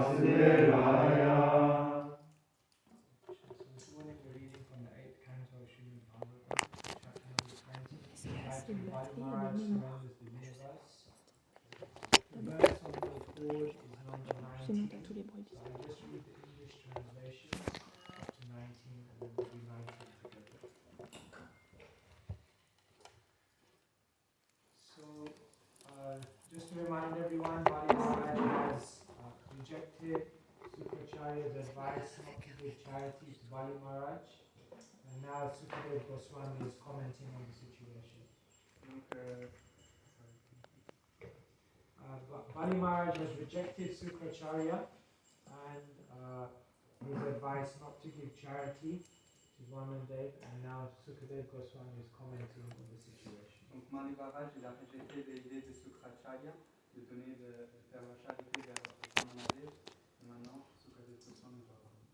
Vasudevaya. This morning we're reading from the 8th canto of Srimad Bhagavatam, chapter number 20. After Bali Maharaj surrenders the universe. The verse on the board is number 19. So I'll just read the English translation up to 19 and then we'll rewrite it together. So, just to remind everyone, Bali Maharaj has rejected Sukracharya's advice not to give charity to Bali Maharaj, and now Sukadeva Goswami is commenting on the situation. Bali Maharaj has rejected Sukracharya and his advice not to give charity to Vamandev, and now Sukadeva Goswami is commenting on the situation. Donc Bali Maharaj il a rejeté l'idée de Sukracharya de donner de faire la charité vers Vamandev, et maintenant Sukadeva Goswami va parler.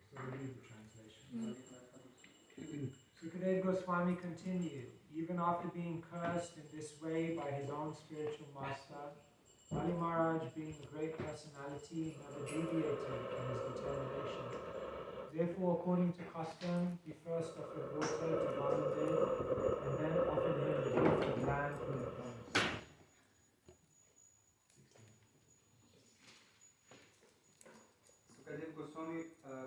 So we'll read the translation. Sukadeva Goswami continued, even after being cursed in this way by his own spiritual master, Bali Maharaj, being a great personality, never deviated from his determination. Therefore, according to custom, he first offered water to Vamandev and then offered him the gift of land he had promised. Sukadeva Goswami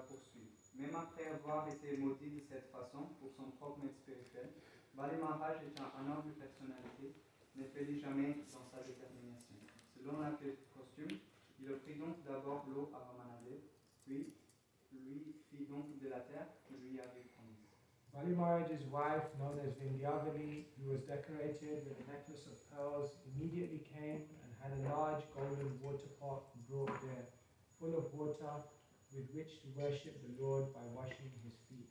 poursuit. Même après avoir été maudit de cette façon pour son propre maître spirituel, Bali Maharaj étant un noble personnalité, ne faillit jamais dans sa détermination. Selon la costume, il offrit donc d'abord l'eau à Vamandev, puis lui fit donc de la terre qu'il lui avait promise. Bali Maharaj's wife, known as Vindhyavali, who was decorated with a necklace of pearls, immediately came and had a large golden water pot brought there, full of water with which to worship the Lord by washing his feet.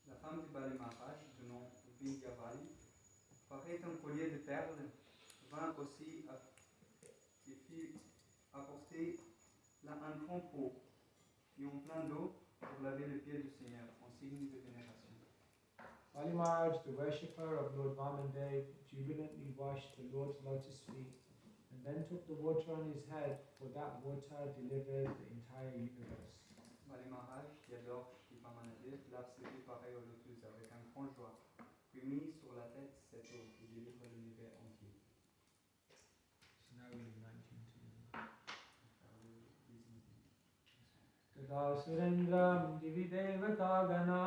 La femme du Bali Maharaj, de nom Vindhyavali, faisait un collier de perles, vint aussi et fit apporter là un trempeau et un plein d'eau pour laver le pied du Seigneur, en signe de vénération. Bali Maharaj, the worshipper of Lord Vamandev, jubilantly washed the Lord's lotus feet and then took the water on his head, for that water delivers the entire universe. Bali Maharaj, qui adore Shri Vamandev, lave ses pieds pareils au lotus avec un grand joie, puis mit sur la tête cette eau qui délivre l'univers entier. So now we read 19 to Tada Surendram Dividevata Gana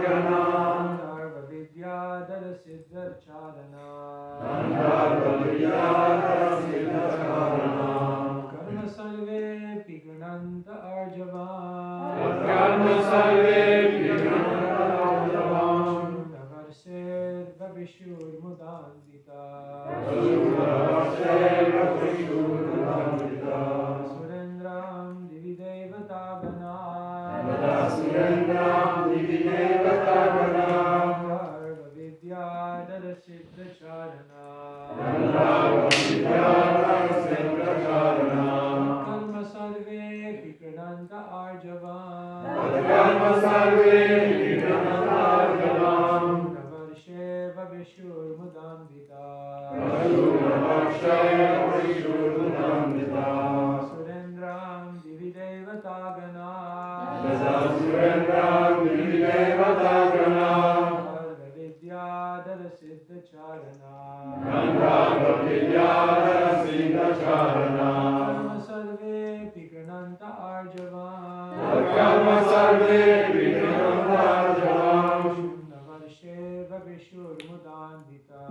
Gandharva Vidya Dara Siddhar Charana Karma Salve Pigunanta Arjavan Navarser Vavishur Mudandita Surendram Dividevata Gana Gandharva Vidya Dara Siddha Charana Kalma Sarve Pikrananta Arjavan Navarshe Vavishur Mudandita Surendram Dividevata Gana Gandharva Vidya Dara Siddha Charana Kalma Sarve Pikrananta Arjavan Navarshe Vavishur Mudandita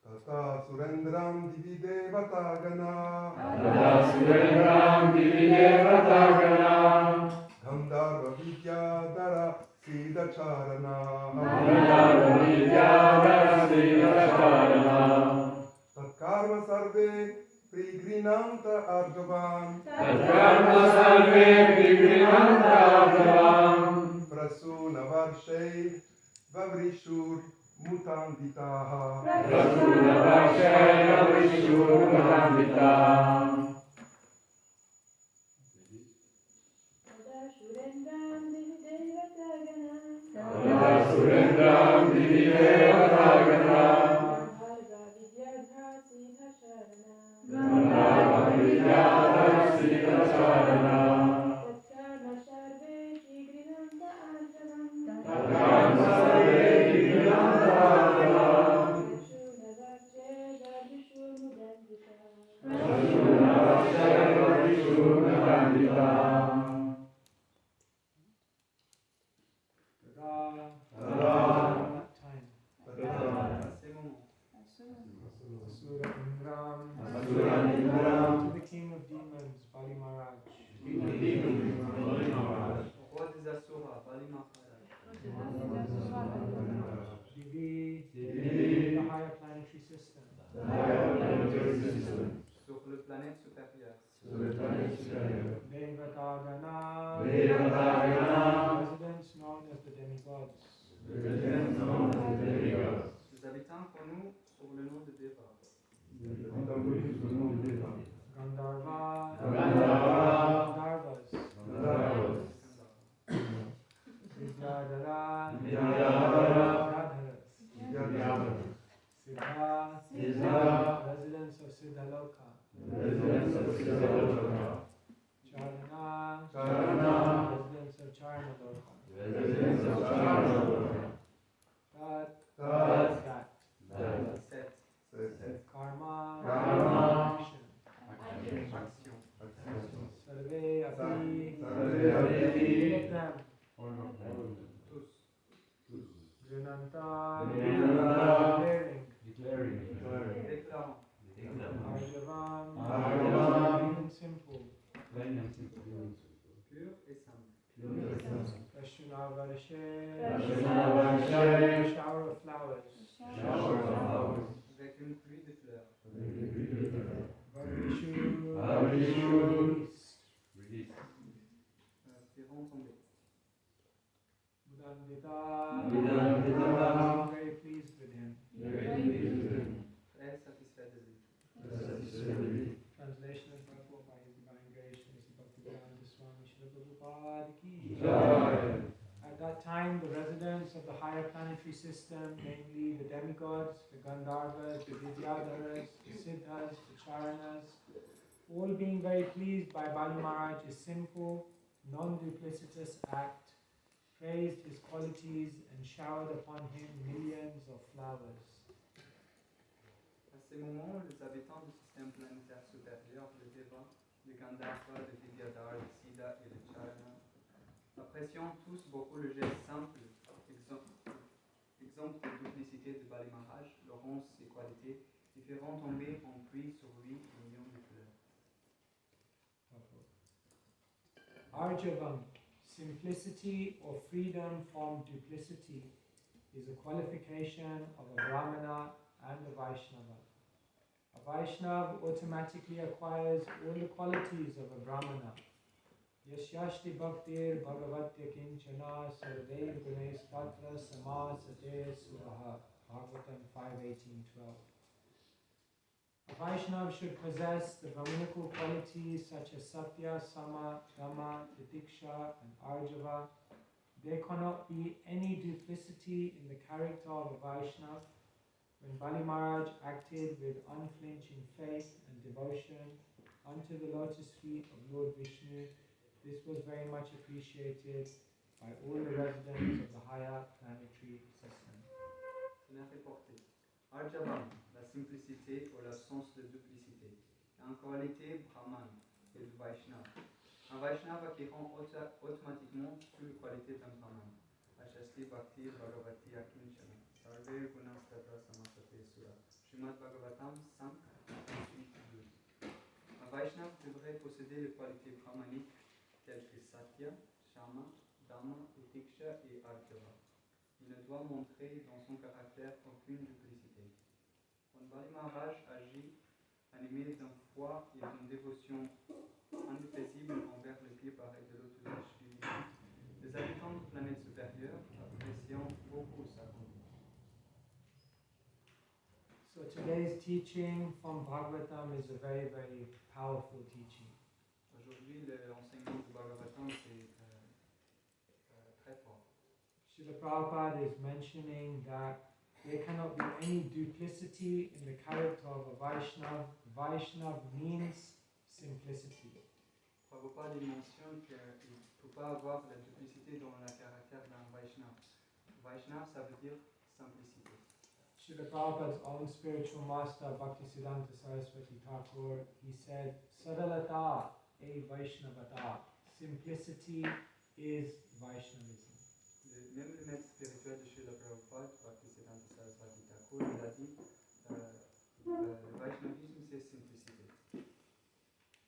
Tata surendram dividevata gana Gandharva vidyadara siddhacharana Tatkarma sarve prigrinanta arjavan Prasuna varshai vavrishur mutanditaha To the king of demons, Bali Maharaj. Au roi des Asuras, Bali Maharaj. Divi, the higher planetary system. Sur le planète supérieur. Devatagana, residents known as the demigods. Les habitants connus sur le nom de Deva. Gandharvas, Vidyadharas, Siddha, residents of Siddhaloka, Charana, residents of Charnaloka, Tat, Karma, action. Sarve api, all of them. Grinanta, declaring. Arjavam, plain and simple. Pur et simple. Prashunavarshe, shower of flowers. Avec une pluie de fleurs. Vavishu, release. Firont tomber. Mudandita, very pleased with him. Très satisfait de lui. Translation of Prabhu by His Divine Grace, Sri Bhaktivedanta Swami Srila Prabhupada ki. At that time, the residents of the higher planetary system, namely the demigods, the Gandharvas, the Vidyadharas, the Siddhas, the Charanas, all being very pleased by Bali Maharaj's simple, non-duplicitous act, praised his qualities and showered upon him millions of flowers. À ces moments, les habitants du système planétaire supérieur, le Deva, le Gandharva, le Vidyadhar, le Siddha et le Charana, appréciant tous beaucoup le geste simple, exemple de duplicité de Bali Maharaj, leur ont ses qualités, et feront tomber en pluie sur lui millions de fleurs. Arjavam, simplicity or freedom from duplicity, is a qualification of a Brahmana and a Vaishnava. A Vaishnava automatically acquires all the qualities of a Brahmana. Yasyashti bhaktir bhagavatya kinchana sarveir gunes tatra samasate suraha. Bhagavatam 5:18-12. A Vaishnava should possess the Brahminical qualities such as Satya, Sama, Dhamma, Titiksha and Arjava. There cannot be any duplicity in the character of a Vaishnava. When Bali Maharaj acted with unflinching faith and devotion unto the lotus feet of Lord Vishnu, this was very much appreciated by all the residents of the higher planetary system. C'est bien fait porter. Arjavan, la simplicité ou l'absence de duplicité. En qualité, Brahman et le Vaishnava. Un Vaishnava qui rend automatiquement toute la qualité d'un Brahman. Ashasti Bhakti Bhagavati Akinchana. Sarve Gunastatra Samasate Sura. Srimad Bhagavatam 5, 28, 12. Un Vaishnava devrait posséder les qualités brahmaniques telles que Satya, Shama, Dhamma, Utiksha et Arjava. Il ne doit montrer dans son caractère aucune duplicité. Quand Bali Maharaj agit animé d'une foi et d'une dévotion indépaisible envers les pieds pareils de l'autorité divine, les habitants de planètes supérieures apprécient beaucoup sa conduite. So today's teaching from Bhagavatam is a very, very powerful teaching. Aujourd'hui, l'enseignement du Bhagavatam c'est très fort. Srila Prabhupada is mentioning that there cannot be any duplicity in the character of a Vaishnava. Vaishnava means simplicity. Prabhupada mentionne qu'il ne peut pas avoir la duplicité dans le caractère d'un Vaishnava. Vaishnava, ça veut dire simplicité. Srila Prabhupada's own spiritual master, Bhaktisiddhanta Saraswati Thakur, he said, Saralata e Vaishnavata. Simplicity is Vaishnavism. Même le maître spirituel de Srila Prabhupada, Bhaktisiddhanta Saraswati Thakur, il a dit le Vaishnavisme c'est simplicité.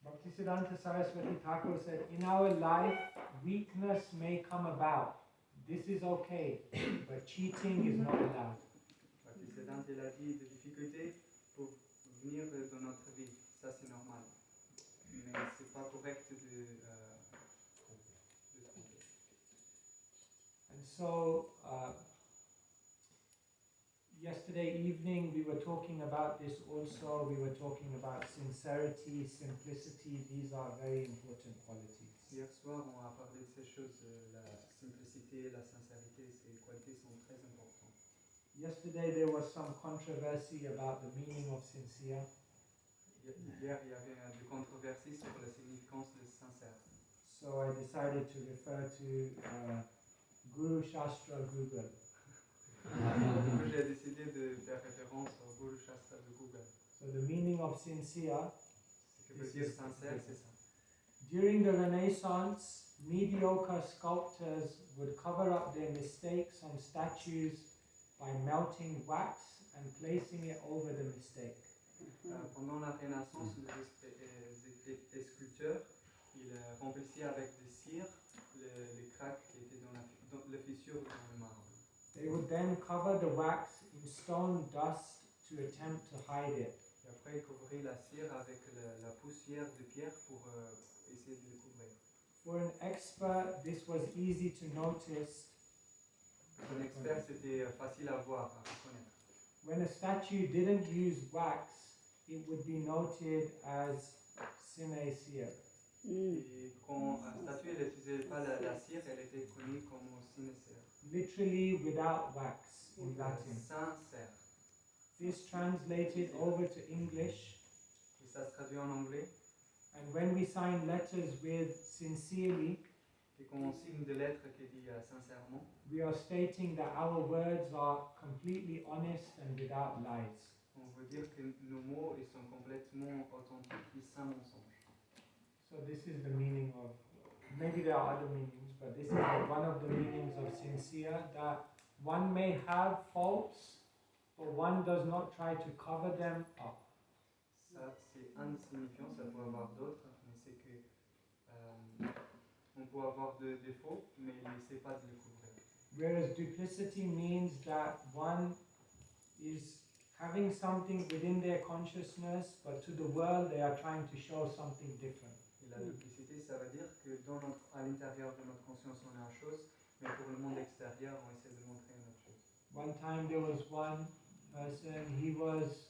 Bhaktisiddhanta Saraswati Thakur said, in our life, weakness may come about. This is okay, but cheating is not allowed. Bhaktisiddhanta il a dit des difficultés pour venir dans notre vie, ça c'est normal. Mais c'est pas correct de tromper. And so, yesterday evening we were talking about this also. We were talking about sincerity, simplicity. These are very important qualities. Hier soir, on a parlé de ces choses, la simplicité, la sincérité, ces qualités sont très importantes. Yesterday there was some controversy about the meaning of sincere. Hier, il y avait des controverses sur la significance de sincère. So I decided to refer to Guru Shastra Google. Du coup, j'ai décidé de faire référence au Guru Shastra de Google. So the meaning of sincere, Ce que veut dire sincère, c'est ça. during the Renaissance, mediocre sculptors would cover up their mistakes on statues by melting wax and placing it over the mistake. Pendant la Renaissance, les sculpteurs, ils remplissaient avec des cires les craques qui étaient dans les fissures dans le marbre. They would then cover the wax in stone dust to attempt to hide it. Et après, ils couvraient la cire avec la poussière de pierre pour essayer de le couvrir. For an expert, this was easy to notice. Pour un expert, c'était facile à voir, à reconnaître. When a statue didn't use wax, it would be noted as sincere. Et quand un statue n'utilisait pas la cire, elle était connue comme sincère. Literally without wax in Latin. Sincère. This translated over to English, Et ça se traduit en anglais. and when we sign letters with sincerely, Et quand on signe des lettres qui dit sincèrement, we are stating that our words are completely honest and without lies. on veut dire que nos mots ils sont complètement authentiques et sans mensonge. So this is the meaning of, maybe there are other meanings, but this is one of the meanings of sincere, that one may have faults, but one does not try to cover them up. Ça, c'est insignifiant, ça peut avoir d'autres, mais c'est que on peut avoir des défauts, mais il n'essaie pas de les couvrir. Whereas duplicity means that one is having something within their consciousness, but to the world they are trying to show something different. Et la duplicité, ça veut dire que à l'intérieur de notre conscience, on a une chose, mais pour le monde extérieur, on essaie de montrer une autre chose. One time there was one person, he was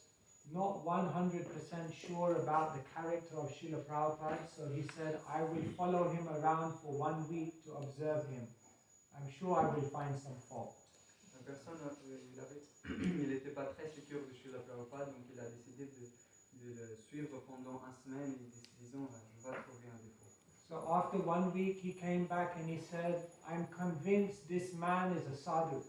not 100% sure about the character of Srila Prabhupada, so he said, I will follow him around for 1 week to observe him. I'm sure I will find some fault. La personne, il n'était pas très sûr de Srila Prabhupada, donc il a décidé de le suivre pendant 1 semaine, disant, je vais trouver un défaut. So after 1 week, he came back and he said, I'm convinced this man is a sadhu.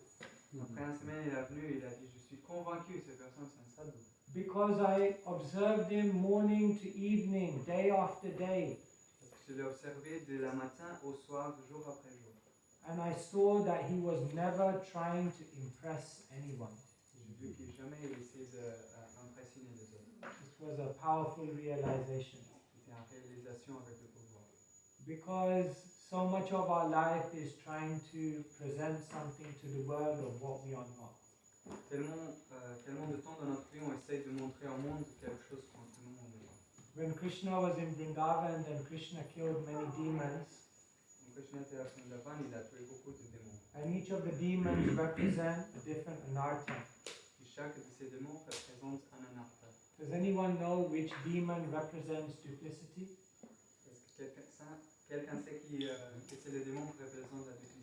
Après une semaine, il est venu, il a dit, je suis convaincu que cette personne c'est un sadhu. Because I observed him morning to evening, day after day. Parce que je l'ai observé de la matin au soir, jour après jour. And I saw that he was never trying to impress anyone. J'ai vu qu'il n'a jamais essayé d'impressionner les autres. This was a powerful realization. C'était une réalisation avec le pouvoir. Because so much of our life is trying to present something to the world of what we are not. Tellement de temps dans notre vie, on essaye de montrer au monde quelque chose qu'on ne montre pas. When Krishna was in Vrindavan, then Krishna killed many demons. Donc Krishna était à Vrindavan, il a tué beaucoup de démons. And each of the demons represent a different anartha. Et chaque de ces démons représente un anartha. Does anyone know which demon represents duplicity? Est-ce que quelqu'un sait que c'est le démon qui représente la duplicité?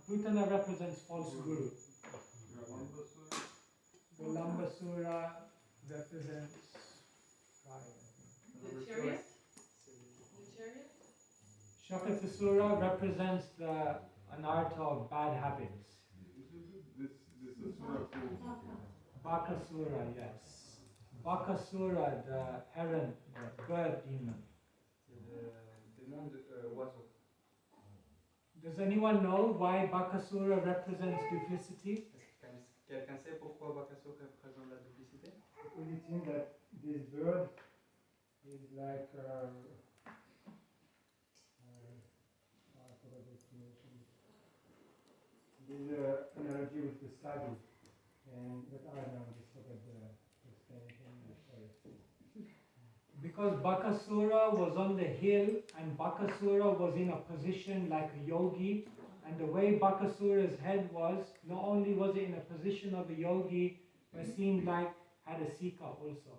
Putana represents false guru. The Lambasura represents pride. The chariot? The chariot? Shakatasura represents the anartha of bad habits. Bakasura, yes. Bakasura, the heron, the bird demon. C'est le démon de oiseau. Does anyone know why Bakasura represents duplicity? Est-ce que quelqu'un sait pourquoi Bakasura représente la duplicité? Because it seems that this bird is like I forgot the explanation. There's an analogy with the sadhu, and but I don't just forgot the explanation. Sorry. Because Bakasura was on the hill, and Bakasura was in a position like a yogi, and the way Bakasura's head was, not only was it in a position of a yogi, but it seemed like had a sika also.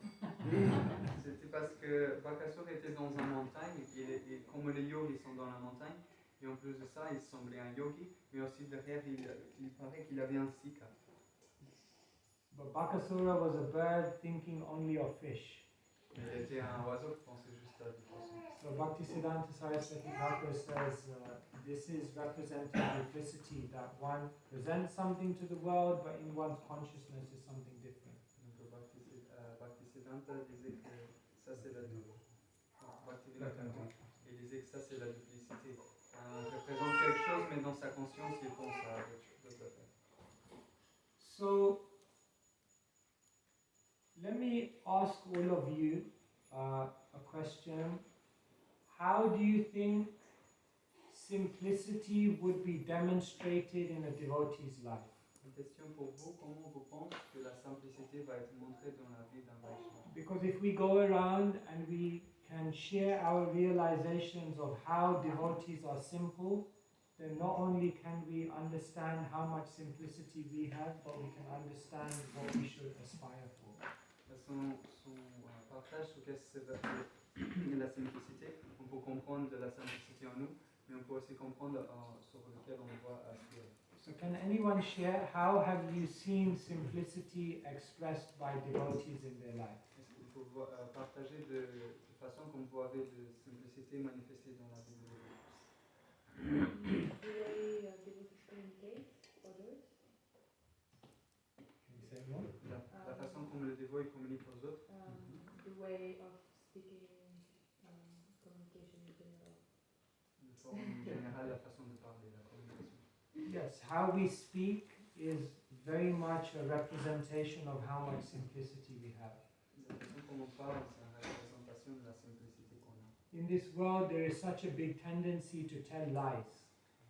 C'était parce que Bakasura était dans une montagne, et comme les yogis sont dans la montagne, et en plus de ça, il semblait un yogi, mais aussi derrière, il paraît qu'il avait un sika. But Bakasura was a bird thinking only of fish. Il était un oiseau qui pensait juste à des poissons. So Bhaktisiddhanta Saraswati Thakur says this is representing duplicity, that one presents something to the world, but in one's consciousness is something different. Donc Bhaktisiddhanta disait que ça c'est la duplicité. Il disait que ça c'est la duplicité. On représente quelque chose, mais dans sa conscience, il pense à d'autres affaires. So let me ask all of you a question. How do you think simplicity would be demonstrated in a devotee's life? Une question pour vous, comment vous pensez que la simplicité va être montrée dans la vie d'un Vaishnava? Because if we go around and we can share our realizations of how devotees are simple, then not only can we understand how much simplicity we have, but we can understand what we should aspire for. Son partage sur qu'est-ce que c'est la simplicité, on peut comprendre de la simplicité en nous, mais on peut aussi comprendre sur lequel on doit aspirer. So can anyone share how have you seen simplicity expressed by devotees in their life? Est-ce qu'il faut partager de façon comme vous avez de simplicité manifestée dans la vie de Dieu? The way devotees communicate others. Can you say more? La façon comme le dévot communique aux autres. The way of speaking, communication in general. De forme générale, la façon de parler, la communication. Yes, how we speak is very much a representation of how much simplicity we have. La façon comme on parle, c'est une représentation de la simplicité qu'on a. In this world, there is such a big tendency to tell lies.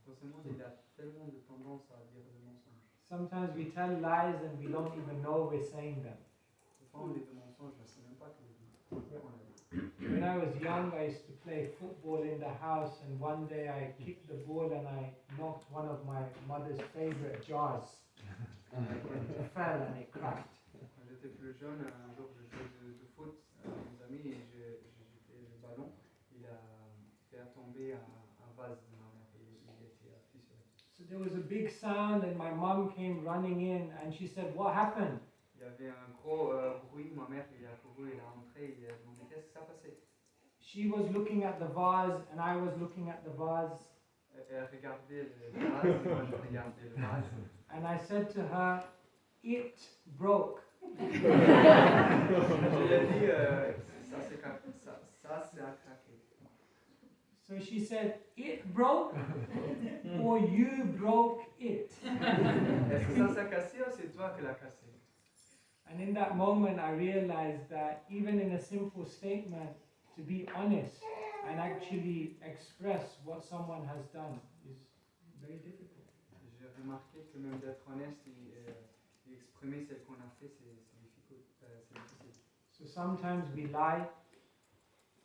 Dans ce monde, il y a tellement de tendance à dire des mensonges. Sometimes we tell lies and we don't even know we're saying them. Des fois, on dit des mensonges, je ne sais même pas que on a dit. When I was young, I used to play football in the house, and one day I kicked the ball and I knocked one of my mother's favorite jars. It fell and it cracked. Quand j'étais plus jeune, un jour, je jouais de foot avec mes amis et j'ai jeté le ballon. Il a fait tomber un vase de ma mère et il était fissuré. So there was a big sound, and my mom came running in, and she said, "What happened?" Il y avait un gros bruit, ma mère elle a couru, elle est rentrée, elle a demandé qu'est-ce qui s'est passé. she was looking at the vase and I was looking at the vase. Elle regardait le vase, moi je regardais le vase. And I said to her, it broke. Je lui ai dit, ça c'est à craquer. So she said, it broke or you broke it. Est-ce que ça s'est cassé ou c'est toi qui l'as cassé? And in that moment I realized that even in a simple statement, to be honest and actually express what someone has done is very difficult. J'ai remarqué que même d'être honnête et exprimer ce qu'on a fait, c'est difficile. So sometimes we lie,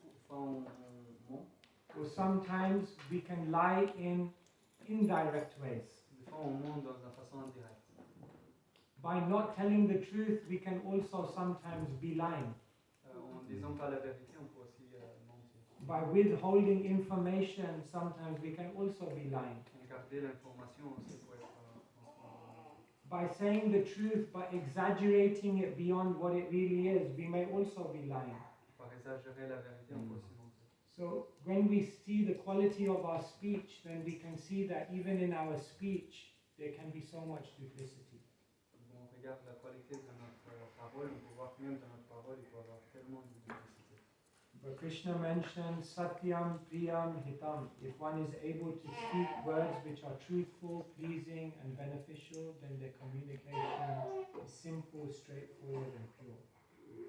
Parfois on ment, or sometimes we can lie in indirect ways. des fois on ment dans une façon indirecte. By not telling the truth, we can also sometimes be lying. En disant pas la vérité, on peut aussi mentir. By withholding information, sometimes we can also be lying. Garder l'information aussi peut être mensonge. By saying the truth but exaggerating it beyond what it really is, we may also be lying. Par exagérer la vérité, on peut aussi mentir. So when we see the quality of our speech, then we can see that even in our speech, there can be so much duplicity. On regarde la qualité de notre parole, on peut voir que même dans notre parole, il peut y avoir tellement de duplicité. But Krishna mentioned Satyam, Priyam, Hitam. If one is able to speak words which are truthful, pleasing, and beneficial, then their communication is simple, straightforward, and pure.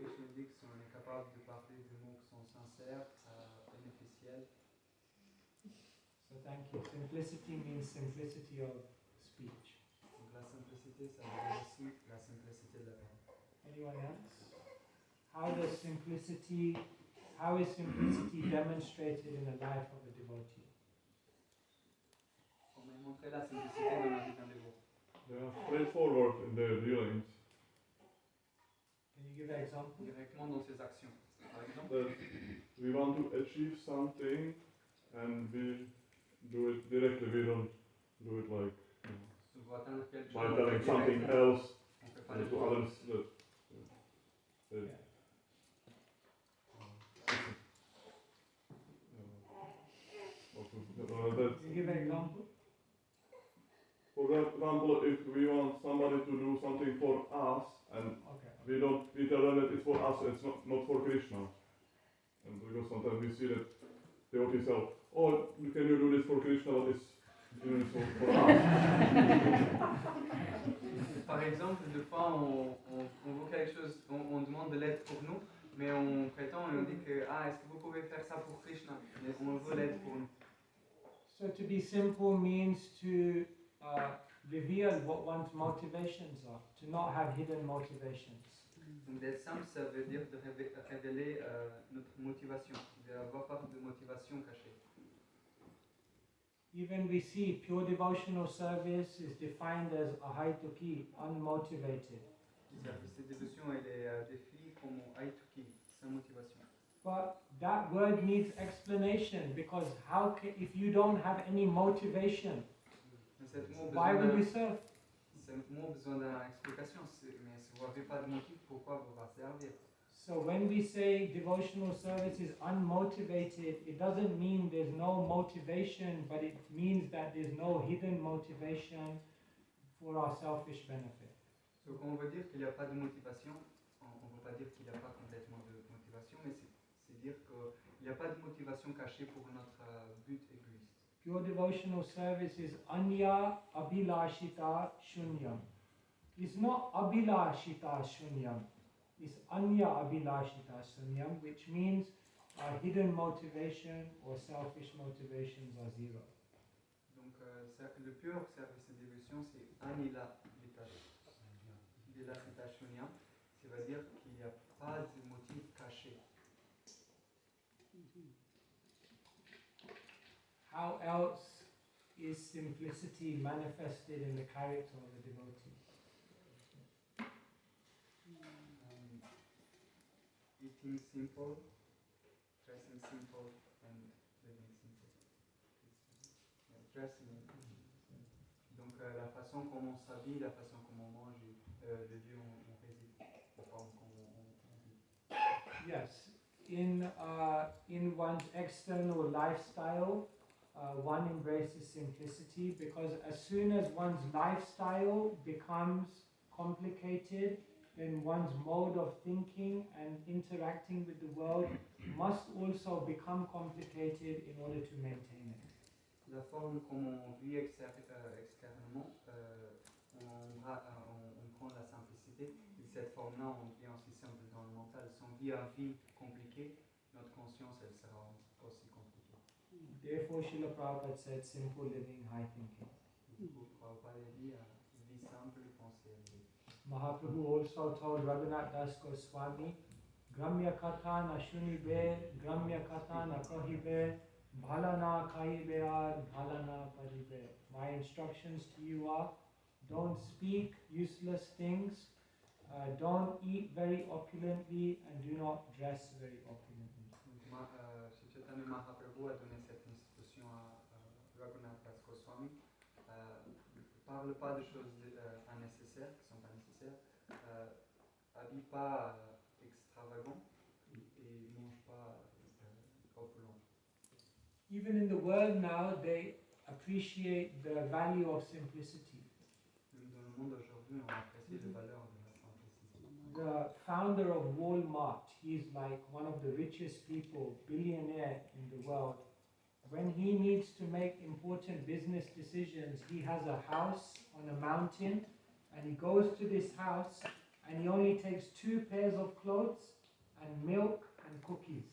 Krishna dit que si on est capable de parler des mots qui sont sincères, bénéficiels. So thank you. Simplicity means simplicity of speech. Donc la simplicité, ça veut dire aussi la simplicité de la parole. Anyone else? How is simplicity demonstrated in the life of a devotee? Comment montrer la simplicité dans la vie d'un dévot? They are straightforward in their dealings. Can you give an example? Directement dans ses actions. Par exemple, That we want to achieve something and we do it directly. We don't do it like si on veut atteindre quelque chose, by on telling fait something directement. else On fait pas les to choses. others that. Yeah. That, Can you give an example? for example, if we want somebody to do something for us and Okay. we tell them that it's for us, it's not for Krishna. And because sometimes we see that devotees say, oh, can you do this for Krishna, but it's for us. Par exemple, des fois, on veut quelque chose, on demande de l'aide pour nous, mais on prétend et on dit que est-ce que vous pouvez faire ça pour Krishna? Mais on veut l'aide pour nous. So to be simple means to reveal what one's motivations are, to not have hidden motivations. Donc d'être simple, ça veut dire de révéler notre motivation, d'avoir pas de motivation cachée. Even we see pure devotional service is defined as ahaituki, unmotivated. Le service de dévotion, elle est définie comme aituki, sans motivation. But that word needs explanation because if you don't have any motivation, Mais cet mot why besoin will you serve? besoin d'une explication, mais si vous n'avez pas de motif, pourquoi vous va servir? So when we say devotional service is unmotivated, it doesn't mean there's no motivation, but it means that there's no hidden motivation for our selfish benefit. Donc on veut dire qu'il n'y a pas de motivation, on ne veut pas dire qu'il n'y a pas complètement de motivation, mais c'est dire qu'il n'y a pas de motivation cachée pour notre but égoïste. Pure devotional service is anya abhilashita shunyam. It's not abhilashita shunyam. It's anya abhilashita shunyam, which means our hidden motivation or selfish motivations are zero. Donc le pur service de dévotion, c'est anila vilashita shunyam, ça veut dire qu'il n'y a pas de motif caché. How else is simplicity manifested in the character of a devotee? Eating simple, dressing simple, and living simple. Dressing. Donc la façon comme on s'habille, la façon comme on mange, le lieu où on réside, la forme comme on vit. Yes, in one's external lifestyle, one embraces simplicity, because as soon as one's lifestyle becomes complicated, then one's mode of thinking and interacting with the world must also become complicated in order to maintain it. La forme comme on vit extérieurement, on prend la simplicité. Et cette forme-là, on devient aussi simple dans le mental. Si on vit une vie compliquée, notre conscience, elle sera aussi compliquée. Therefore, Srila Prabhupada said, simple living, high thinking. Prabhupada dit, vie simple, pensée élevée. Mahaprabhu also told Raghunath Das Goswami, Gramya Katha na shunibe, Gramya Katha na kahibe, Bhalana kaibe ar, Bhalana paribe. My instructions to you are, don't speak useless things, don't eat very opulently, and do not dress very opulently. Sri Chaitanya Mahaprabhu a donné cette instruction à Raghunath Das Goswami. Parle pas de choses unnecessaires, qui sont pas nécessaires. Habille pas extravagant et mange pas opulent. Even in the world now, they appreciate the value of simplicity. Même dans le monde aujourd'hui, on apprécie les valeurs de la simplicité. The founder of Walmart, he's like one of the richest people, billionaire in the world. When he needs to make important business decisions, he has a house on a mountain, and he goes to this house and he only takes 2 pairs of clothes and milk and cookies.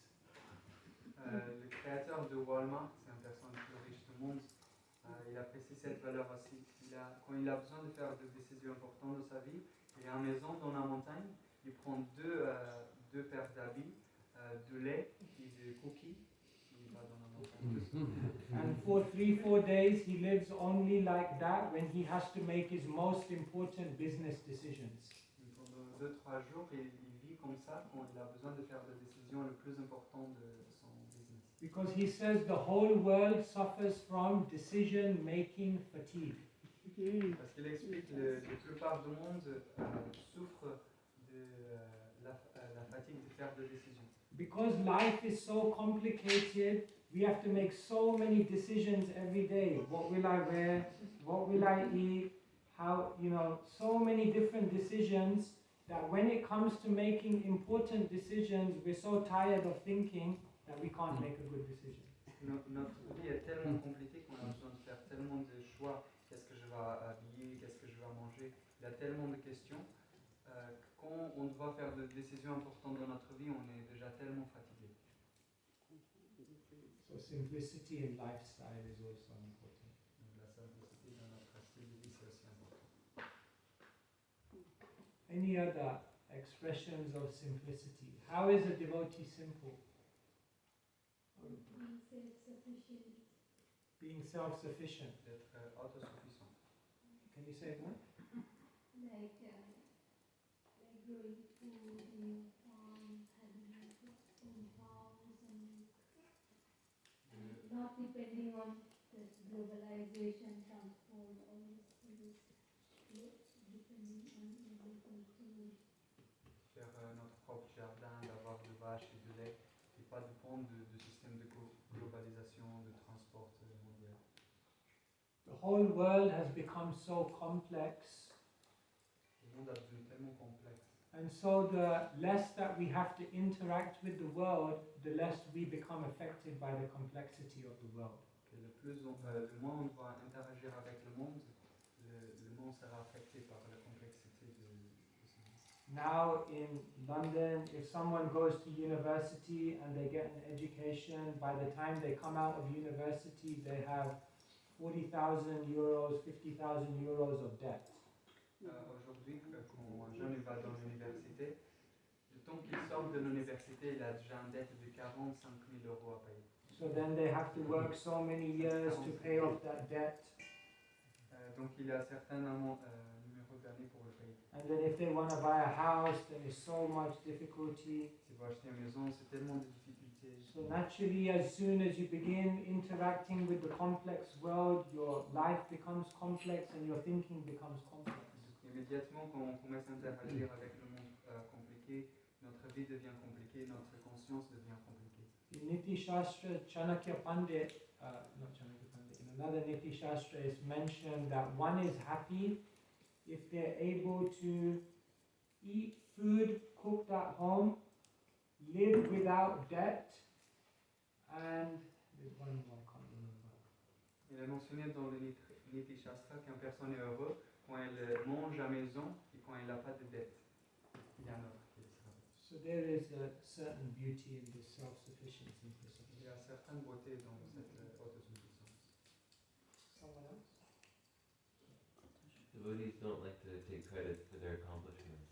Le créateur de Walmart, c'est une personne plus riche du monde. Il apprécie cette valeur aussi. Quand il a besoin de faire des décisions importantes dans sa vie, il a une maison dans la montagne, il prend deux paires d'habits, de lait et de cookies. Il va dans la montagne. And for 3-4 days he lives only like that when he has to make his most important business decisions. Pendant 2-3 jours, il vit comme ça quand il a besoin de faire des décisions les plus importantes de son business. Because he says the whole world suffers from decision-making fatigue. Parce qu'il explique que la plupart du monde souffre de la fatigue de faire des décisions. Because life is so complicated, we have to make so many decisions every day. What will I wear? What will I eat? How, so many different decisions that when it comes to making important decisions, we're so tired of thinking that we can't make a good decision. Notre vie est tellement compliquée qu'on a besoin de faire tellement de choix. Qu'est-ce que je vais habiller? Qu'est-ce que je vais manger? Il y a tellement de questions. Quand on doit faire des décisions importantes dans notre vie, on est déjà tellement fatigué. So simplicity in lifestyle is also important. Donc la simplicité dans notre style de vie, c'est aussi important. Any other expressions of simplicity? How is a devotee simple? Being self-sufficient. Being self-sufficient. D'être autosuffisant. Can you say it more? Like growing food in your farm, having your own house, and not depending on this globalization, transport, all this depending on everything food. Faire notre propre jardin, d'avoir de vaches et de lait, et pas dépendre du système de globalisation, de transport mondial. The whole world has become so complex. Le monde a devenu tellement complexe. And so the less that we have to interact with the world, the less we become affected by the complexity of the world. Et le moins on va interagir avec le monde, le moins on sera affecté par la complexité de ce monde. Now in London, if someone goes to university and they get an education, by the time they come out of university, they have 40,000 euros, 50,000 euros of debt. Aujourd'hui, quand un jeune va dans l'université, le temps qu'il sort de l'université, il a déjà une dette de 45 000 euros à payer. So then they have to work so many years to pay off that debt. Donc il a certainement numéro d'année pour le payer. And then if they want to buy a house, then there's so much difficulty. Si vous achetez une maison, c'est tellement de difficultés. So naturally, as soon as you begin interacting with the complex world, your life becomes complex and your thinking becomes complex. Immédiatement, quand on commence à interagir avec le monde compliqué, notre vie devient compliquée, notre conscience conscience devient compliquée. In Niti Shastra, Chanakya Pandit, not Chanakya Pandit, in another Niti Shastra is mentioned that one is happy if they're able to eat food cooked at home, live without debt, and there's one more, I can't remember. Il est mentionné dans le Niti Shastra qu'une personne est heureuse quand elle mange à maison et quand elle n'a pas de dette. Il y a un autre qui est ça. So there is a certain beauty in this self-sufficient Il simplicity. y a certaines beautés dans cette autosuffisance. Someone else? Devotees don't like to take credit for their accomplishments.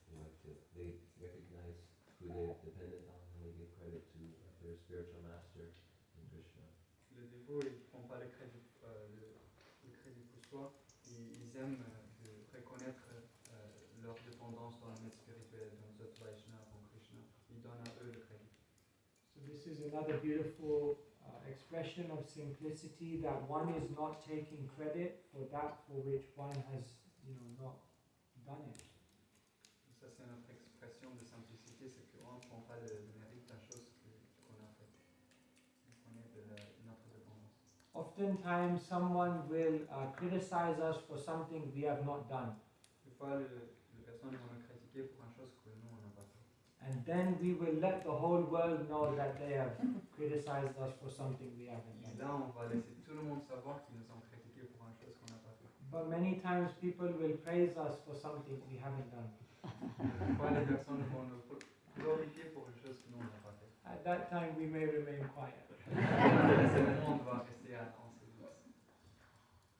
They recognize who they're dependent on and they give credit to their spiritual master in Krishna. Le dévot, il ne prend pas le crédit pour soi. Ils aiment reconnaître leur dépendance dans le maître spirituel, dans les autres Vaishnavas, en Krishna. Ils donnent à eux le crédit. So this is another beautiful expression of simplicity, that one is not taking credit for that for which one has, not done it. Ça, c'est notre expression de simplicité, c'est qu'on ne prend pas le mérite de la chose qu'on a faite. On connaît notre dépendance. Oftentimes someone will criticize us for something we have not done. Des fois, les personnes vont nous critiquer pour une chose que nous, on n'a pas fait. And then we will let the whole world know that they have criticized us for something we haven't Et done. là, on va laisser tout le monde savoir qu'ils nous ont critiqués pour une chose qu'on n'a pas fait. But many times people will praise us for something we haven't done. Des fois, les personnes vont nous glorifier pour une chose que nous, on n'a pas fait. At that time we may remain quiet. À ce moment, on doit rester en silence.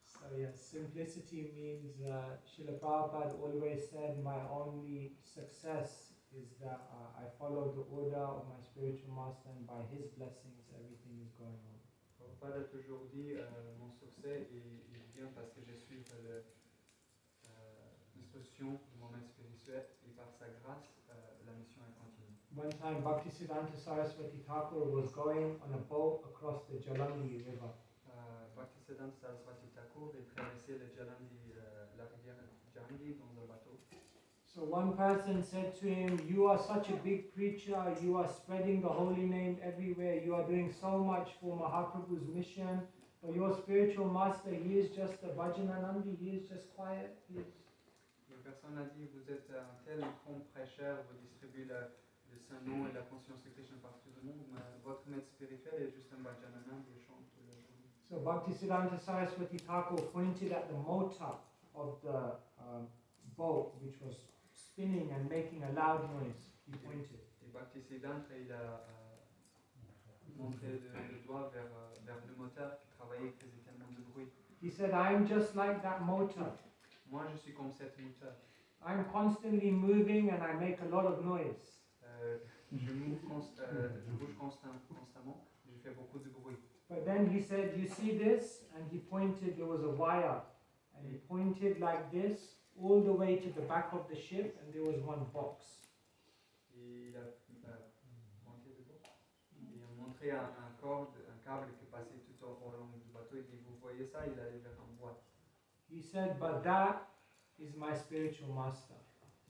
So yes, simplicity means, Srila Prabhupada always said, my only success is that I follow the order of my spiritual master, and by his blessings everything is going on. Prabhupada a toujours dit, mon succès, il vient parce que je suis l'instruction du moment spirituel et par sa grâce, la mission est continue. One time Bhaktisiddhanta Saraswati Thakur was going on a boat across the Jalangi river. Bhaktisiddhanta Saraswati Thakur est traversé le Jalandi, la rivière Jalangi dans un bateau. So one person said to him, you are such a big preacher, you are spreading the holy name everywhere, you are doing so much for Mahaprabhu's mission, but your spiritual master, he is just a Bhajananandi, he is just quiet. Une personne a dit, vous êtes un tel grand prêcheur, vous distribuez le Saint-Nom et la conscience de Krishna par tout le monde, mais votre maître spirituel est juste un Bhajananandi, il chante tout le jour. So Bhaktisiddhanta Saraswati Thakur pointed at the motor of the boat, which was spinning and making a loud noise. He pointed. Et Bhaktisiddhanta, il a montré le doigt vers le moteur qui travaillait, qui faisait tellement de bruit. He said, I am just like that motor. Moi, je suis comme cette moteur. I am constantly moving and I make a lot of noise. Je bouge constamment, je fais beaucoup de bruit. But then he said, you see this? And he pointed, there was a wire. And he pointed like this all the way to the back of the ship, and there was one box. Et il a montré un câble qui passait tout au long du bateau. Il dit, vous voyez ça, il allait vers une boîte. He said, but that is my spiritual master.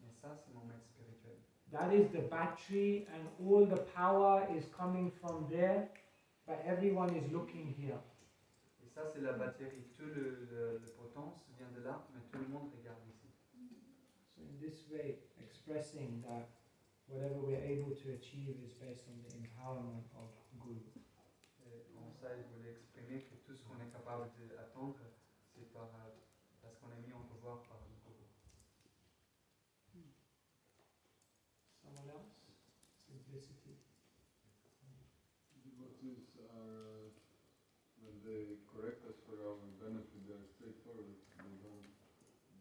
Mais ça, c'est mon maître spirituel. That is the battery, and all the power is coming from there, but everyone is looking here. Et ça, c'est la batterie. Tout le potence vient de là, mais tout le monde regarde ici. So in this way, expressing that whatever we're able to achieve is based on the empowerment of Guru. Et comme ça, il voulait exprimer que tout ce qu'on est capable d'attendre, c'est parce qu'on est mis en pouvoir par le Guru. Someone else? Simplicity. Devotees are, when they correct us for our benefit, they are straightforward. They don't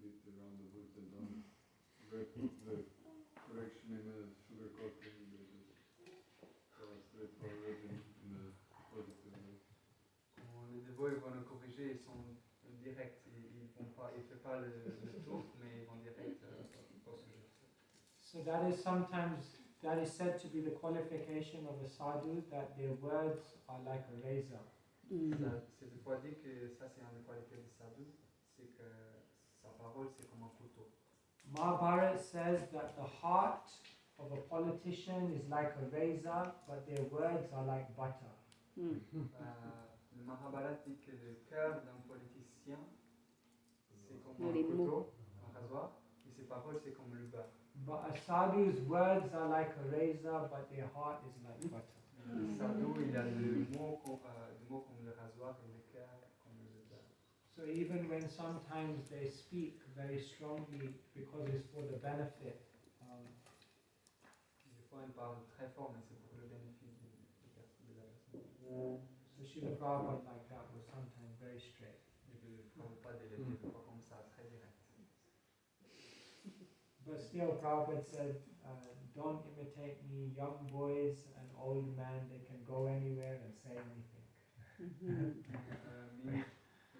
beat around the bush, they don't wrap the correction in a sugar coating, they just tell us straightforward in a positive way. Quand les dévots ils vont nous corriger, ils sont directs, ils ne font pas le tour, mais ils vont direct au sujet. So that is said to be the qualification of a sadhu, that their words are like a razor. C'est des fois dit que ça c'est une des qualités du sadhu, c'est que sa parole c'est comme un couteau. Mahabharata says that the heart of a politician is like a razor, but their words are like butter. Le Mahabharata dit que le cœur d'un politicien, c'est comme un Les mots. couteau, un rasoir, et ses paroles, c'est comme le beurre. But a sadhu's words are like a razor, but their heart is like butter. Le sadhu, il a le mot comme le rasoir et le cœur comme le beurre. So even when sometimes they speak very strongly because it's for the benefit, Des fois, il parle très fort, mais c'est pour le bénéfice de la personne. so Srila Prabhupada like that was sometimes very straight. Le Prabhupada, il était des fois comme ça, très direct. But still, Prabhupada said, don't imitate me, young boys and old men, they can go anywhere and say anything.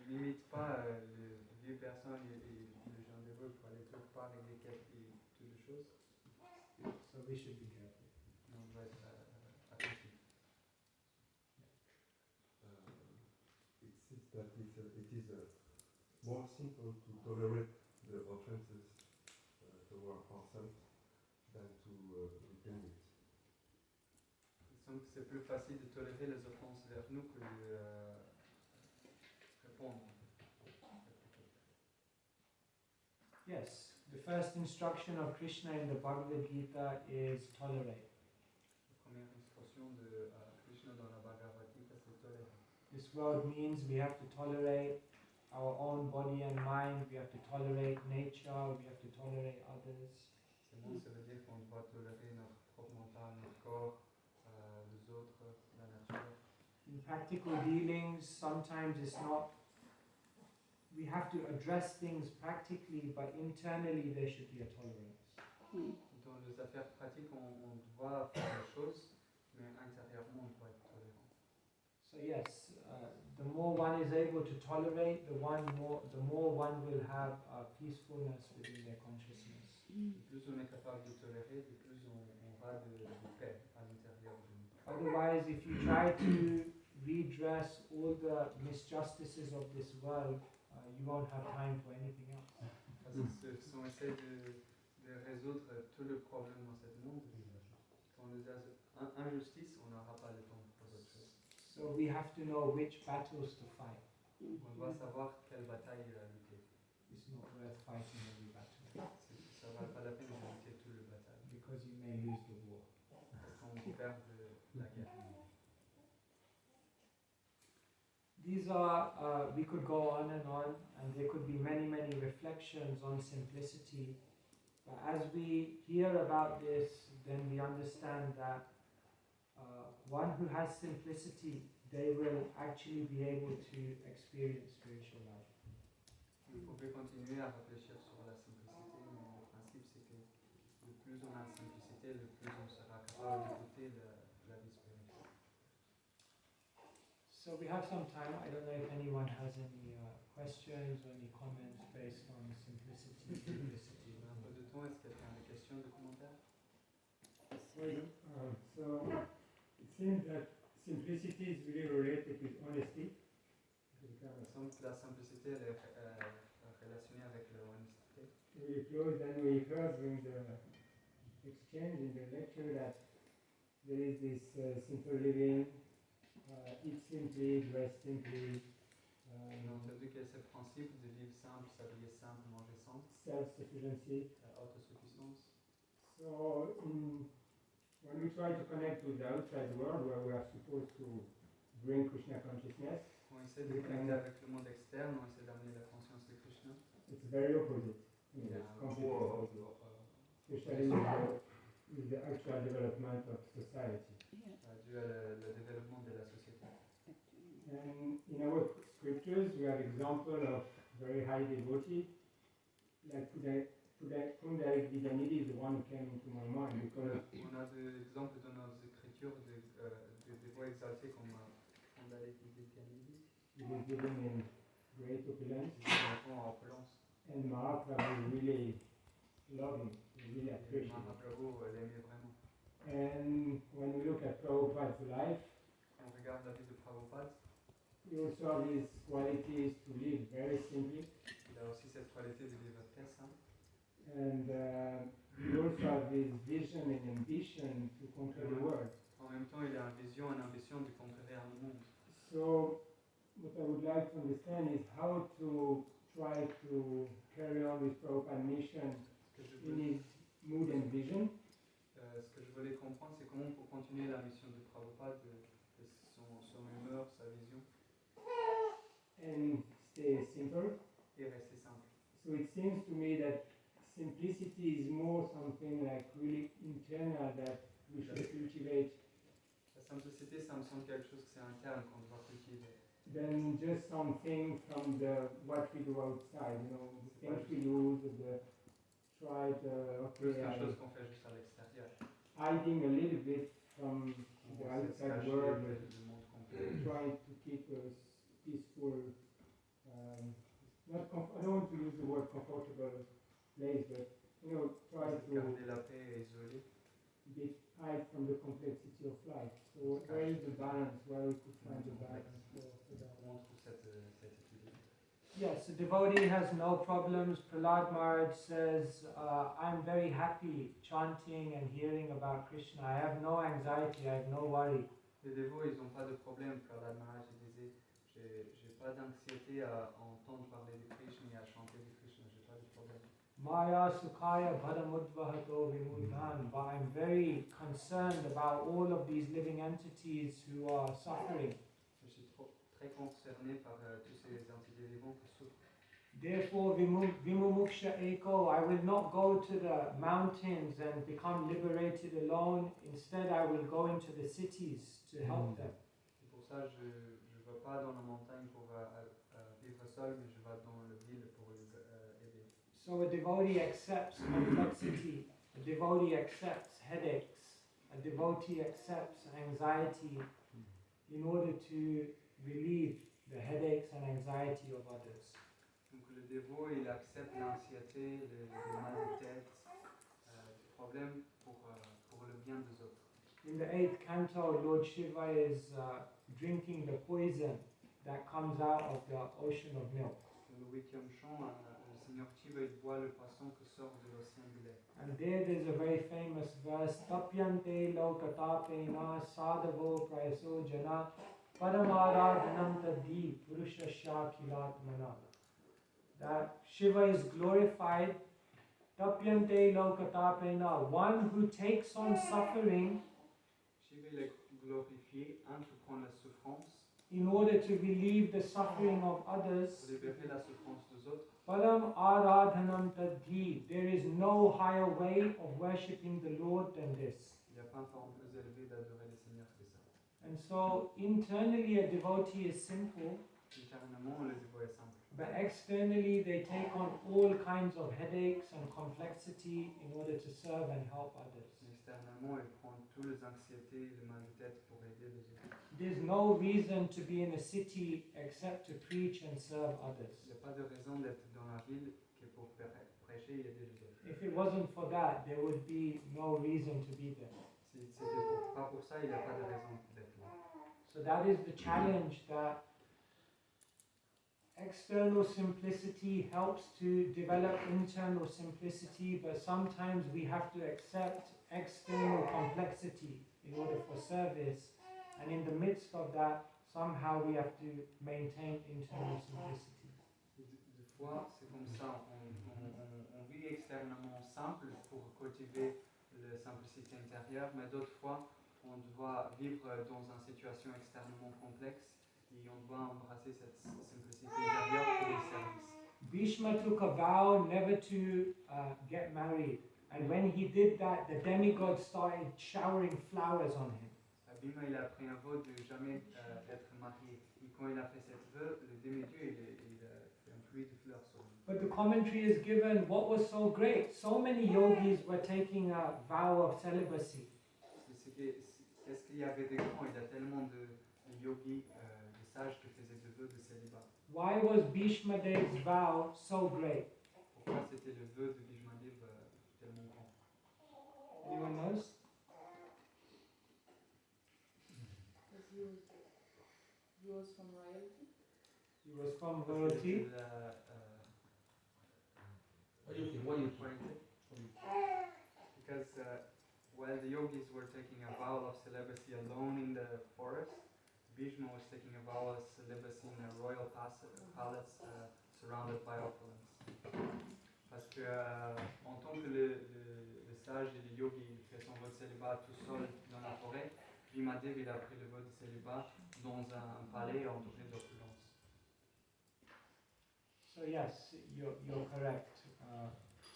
N'imite pas les vieux personnes et les gens heureux pour aller quelque part régler toutes les choses. So we should be careful. On doit être attentif. It seems that it is more simple to tolerate the offenses toward ourselves than to retain it. Donc c'est plus facile de tolérer les offenses vers nous que de répondre. Yes, the first instruction of Krishna in the Bhagavad Gita is tolerate. La première instruction de Krishna dans la Bhagavad Gita, c'est tolérer. This word means we have to tolerate our own body and mind, we have to tolerate nature, we have to tolerate others. Ces mots, ça veut dire qu'on doit tolérer notre propre mental, notre corps, les autres, la nature. In practical dealings, sometimes it's not, we have to address things practically, but internally there should be a tolerance. Dans les affaires pratiques, on doit faire les choses, mais intérieurement, on doit être tolérant. So yes, the more one is able to tolerate, the more one will have peacefulness within their consciousness. Le plus on est capable de tolérer, le plus on aura de paix à l'intérieur de nous. Otherwise, if you try to redress all the misjustices of this world, you won't have time for anything else. Parce que si on essaie de résoudre tous les problèmes dans ce monde, quand on les a injustice, on n'aura pas le temps pour autre chose. So we have to know which battles to fight. On doit savoir quelle bataille lutter. It's not worth fighting every battle Ça ne vaut pas la peine de lutter toutes les batailles, because you may lose the war. parce qu'on perd la guerre. These are, we could go on, and there could be many, many reflections on simplicity. But as we hear about this, then we understand that one who has simplicity, they will actually be able to experience spiritual life. Vous pouvez continuer à réfléchir sur la simplicité, mais le principe c'est que le plus on a de simplicité, le plus on sera capable d'écouter la vie spirituelle. So we have some time. I don't know if anyone has any questions or any comments based on simplicity. On a un peu de temps, est-ce qu'il y a des questions, des commentaires? So it seems that simplicity is really related with honesty. Il semble que la simplicité elle est relationnée avec l'honnêteté. We close and we heard during the exchange in the lecture that there is this simple living, eat simply, dress simply, On a entendu qu'il y a ce principe de vivre simple, s'habiller simple, manger simple, self-sufficiency. autosuffisance. So when we try to connect with the outside world where we are supposed to bring Krishna consciousness, Quand on essaie de connecter avec le monde externe, on essaie d'amener la conscience de Krishna. it's very opposite. Il y a It's un completely poids, opposite. Especially with the actual development of society. dû à le développement de la société. And in our scriptures, we have example of very high devotee, like Kundalik Vidanidhi is the one who came into my mind because On a des exemples dans nos écritures de voix exaltées comme Kundalik Vidanidhi, he was living in great opulence, des enfants en opulence. and Mahaprabhu really loved him, he really appreciated him. Mahaprabhu l'aimait vraiment. And when we look at Prabhupada's life, On regarde la vie de Prabhupada, he also have these qualities to live very simply, il a aussi cette qualité de vivre très simple. and he also has this vision and ambition to conquer the world. En même temps, il a une vision, une ambition de conquérir le monde. So, what I would like to understand is how to try to carry on with Prabhupada's mission Ce que je in voulais, his mood and vision, ce que je voulais comprendre, c'est comment on peut continuer la mission de Prabhupada, de son humeur, sa vision, and stay simple. et rester simple. So it seems to me that simplicity is more something like really internal that we should cultivate La simplicité, ça me semble quelque chose que c'est interne qu'on doit cultiver. than just something from the what we do outside, you know, the things we use, the try to Plus qu'une okay, chose qu'on fait juste à l'extérieur. hiding a little bit from the On essaie de se outside cacher world, le monde complet. trying to keep a peaceful, not I don't want to use the word comfortable place, but you know, try Essayer de to garder la paix et isolé. get hide from the complexity of life. So where is the balance? Where we could find the balance for that? Comment on trouve cet équilibre? Yes, a devotee has no problems. Prahlad Maharaj says, I'm very happy chanting and hearing about Krishna. I have no anxiety, I have no worry. Les dévots, ils n'ont pas de problème. Prahlad Maharaj disait, j'ai pas d'anxiété à entendre parler de Krishna et à chanter de Krishna, j'ai pas de problème. Maya Sukhaya Bharamudvahato Vimudhan. But I'm very concerned about all of these living entities who are suffering. Je suis très concerné par tous ces entités vivantes qui souffrent. Therefore, Vimumuksha Eko, I will not go to the mountains and become liberated alone. Instead, I will go into the cities to help them. C'est pour ça que je ne vais pas dans la montagne pour vivre seul, mais je vais dans la ville pour les aider. So a devotee accepts complexity, a devotee accepts headaches, a devotee accepts anxiety in order to relieve the headaches and anxiety of others. Donc le dévot, il accepte l'anxiété, les mal de tête, les problèmes pour le bien des autres. In the 8th canto, Lord Shiva is drinking the poison that comes out of the ocean of milk. Dans le 8e chant, le Seigneur Shiva, il boit le poisson qui sort de l'océan du lait. And there's a very famous verse, Tapyante lokatapena sadhavo prayaso jana paramaradhanam tadhi purushasya kilatmana. That Shiva is glorified, Tapyante lokatapena, one who takes on suffering Shiva, il est glorifié, entreprend la souffrance in order to relieve the suffering of others. pour libérer la souffrance des autres. Param aradhanam tadhi. There is no higher way of worshipping the Lord than this. Il n'y a pas une forme plus élevée d'adorer le Seigneur que ça. And so internally a devotee is simple, Internement, le dévot est simple. but externally they take on all kinds of headaches and complexity in order to serve and help others. Extérieurement, il prend toutes les anxiétés, les mal de tête pour aider les autres. There's no reason to be in a city except to preach and serve others. Il n'y a pas de raison d'être dans la ville que pour prêcher et aider les autres. If it wasn't for that, there would be no reason to be there. Si c'était pas pour ça, il n'y a pas de raison d'être là. So that is the challenge, that external simplicity helps to develop internal simplicity, but sometimes we have to accept external complexity in order for service, and in the midst of that, somehow we have to maintain internal simplicity. Des fois, c'est comme ça, on vit extérieurement simple pour cultiver la simplicité intérieure, mais d'autres fois, on doit vivre dans une situation extérieurement complexe et on doit embrasser cette simplicité intérieure pour le service. Bhishma took a vow never to get married, and when he did that, the demigod started showering flowers on him. Bhima, il a pris un vœu de jamais être marié. Et quand il a fait cette vœu, le demi-dieu, il a fait un pluie de fleurs sur lui. But the commentary is given, what was so great? So many yogis were taking a vow of celibacy. Qu'est-ce qu'il y avait de grand? Il y a tellement de yogis, de sages qui faisaient des vœux de célibat. Why was Bhishma Dev's vow so great? Pourquoi c'était le vœu de Bhishma Dev tellement grand? Anyone knows? He was from royalty. He was from royalty. What do you think? What do you think? Because while the yogis were taking a vow of celibacy alone in the forest, Bhishma was taking a vow of celibacy in a royal palace surrounded by opulence. Parce que en tant que le sage et le yogi il fait son vote de célibat tout seul dans la forêt, Bhimadev il a pris le vote de célibat dans un palais entouré d'opulence. So yes, you're correct.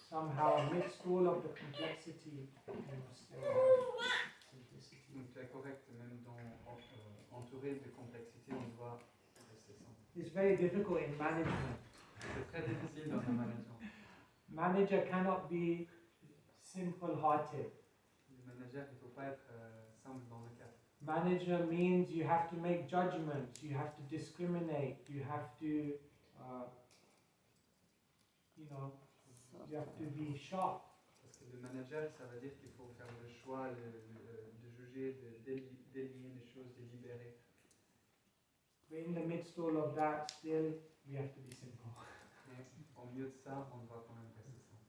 Somehow amidst all of the complexity, you must still have simplicity. Donc tu es correct, même entouré de complexité, on doit rester simple. It's very difficult in management. C'est très difficile dans le management. Manager cannot be simple-hearted. Le manager, il ne faut pas être simple dans le cadre. Manager means you have to make judgments, you have to discriminate, you have to, you have to be sharp. Parce que le manager, ça veut dire qu'il faut faire le choix de juger, de délier les choses, de libérer. But in the midst of all of that, still, we have to be simple. Mais au milieu de ça, on doit quand même rester simple.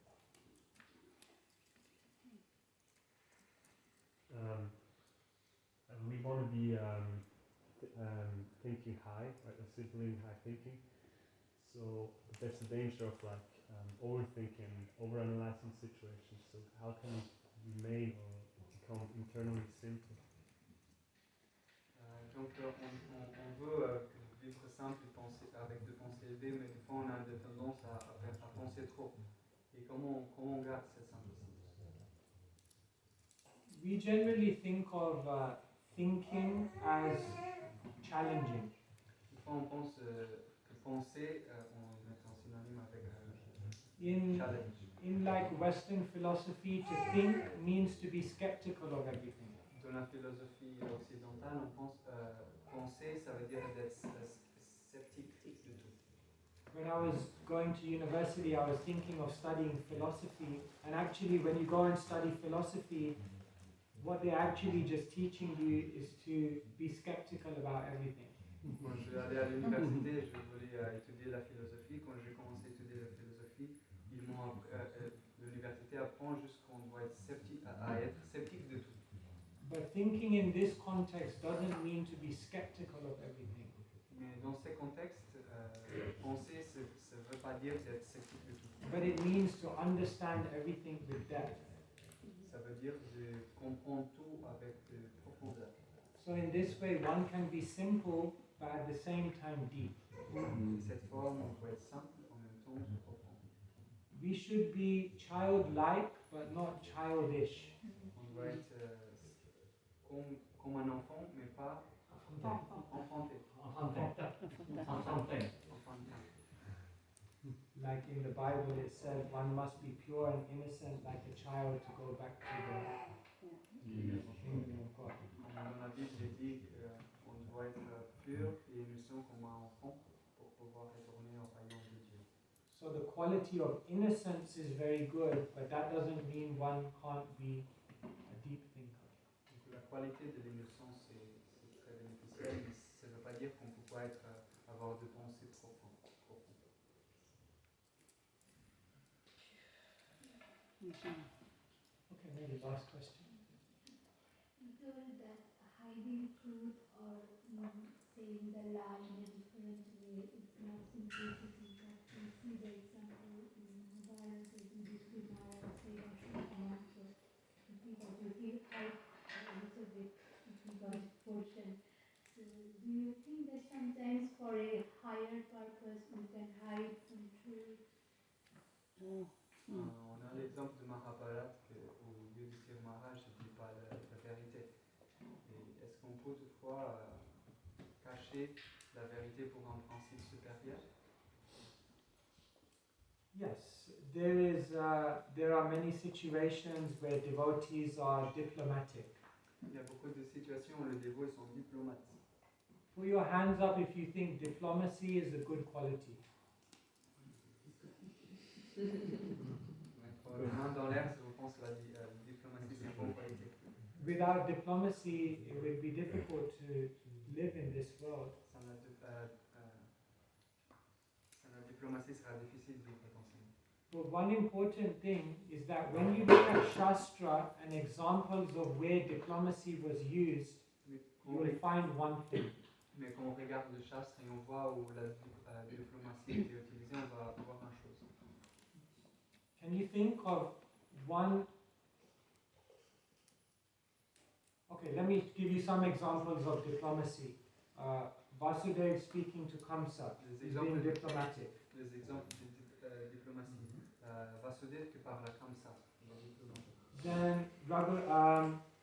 And we want to be thinking high, right? Simply high thinking. So there's a danger of like overthinking, overanalyzing situations. So how can we remain or become internally simple? Donc on veut vivre simple et penser, avec des pensées élevées, mais des fois on a des tendances à penser trop. Et comment on garde cette simplicité? We generally think of thinking as challenging. Des fois on pense que penser, on met un synonyme avec challenge. In like Western philosophy, to think means to be skeptical of everything. Dans la philosophie occidentale, on pense penser, ça veut dire d'être sceptique de tout. When I was going to university, I was thinking of studying philosophy, and actually when you go and study philosophy, what they're actually just teaching you is to be skeptical about everything. Quand je suis allé à l'université, je voulais étudier la philosophie. Quand j'ai commencé à étudier la philosophie, l'université apprend juste qu'on doit être sceptique de tout. But thinking in this context doesn't mean to be skeptical of everything. Mais dans ces contextes, penser, ça ne veut pas dire d'être sceptique de tout. But it means to understand everything with depth. Ça veut dire de comprendre tout avec de profondeur. So in this way, one can be simple, but at the same time deep. De cette forme, on peut être simple, en même temps profond. We should be childlike, but not childish. On doit être comme un enfant, mais pas enfanté. Like in the Bible, it said one must be pure and innocent like a child to go back to the kingdom of God. Dans la Bible, il dit qu'on doit être pur et innocent comme un enfant pour pouvoir retourner au royaume de Dieu. So the quality of innocence is very good, but that doesn't mean one can't be a deep thinker. Donc la qualité de l'innocence c'est très bénéficiel, mais ça ne veut pas dire qu'on ne peut pas avoir de pensées profondes. Okay, maybe last question. You told that hiding truth or saying the lie in a different way is not simplicity, but we see the example in Gaura that Yudhishthira said after if we got to hide a little bit, if we got portion. So do you think that sometimes for a higher purpose we can hide some truth? On a l'exemple de Mahabharata où Yudhishthira Maharaj ne dit pas la vérité. Et est-ce qu'on peut toutefois cacher la vérité pour un principe supérieur? Yes, there are many situations where devotees are diplomatic. Il y a beaucoup de situations où les dévots sont diplomates. Put your hands up if you think diplomacy is a good quality. Mettre les mains dans l'air si vous pensez que la diplomatie c'est une bonne qualité. Without diplomacy, it would be difficult to live in this world. Sans la diplomatie sera difficile de vivre dans ce monde. But one important thing is that when you look at Shastra and examples of where diplomacy was used, Mais you will find one thing. mais quand on regarde le shastra et on voit où la diplomatie a été utilisée, on va voir une chose. Can you think of one? Okay, let me give you some examples of diplomacy. Vasudev speaking to Kamsa, Les he's being exemples, diplomatic. les exemples de diplomatie. Vasudeva qui parle comme ça, il est diplomate. Then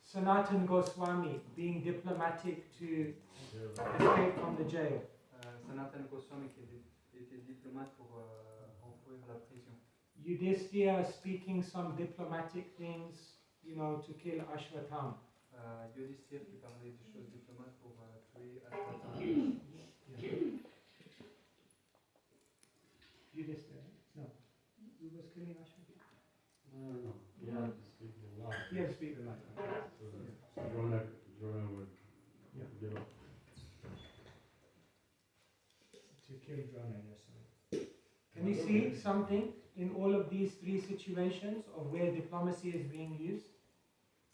Sanatan Goswami being diplomatic to escape from the jail. Sanatan Goswami qui était diplomate pour enfouir la prison. Yudhishthira speaking some diplomatic things, to kill Ashwatthama. Yudhishthira qui parlait des choses diplomates pour tuer Ashwatthama. Yudhishthira, no. Who was killing Ashwatthama? No. You have to speak the lie. You have to speak the line. So Drona would give up. To kill Drona, yes. Can you see something in all of these three situations of where diplomacy is being used?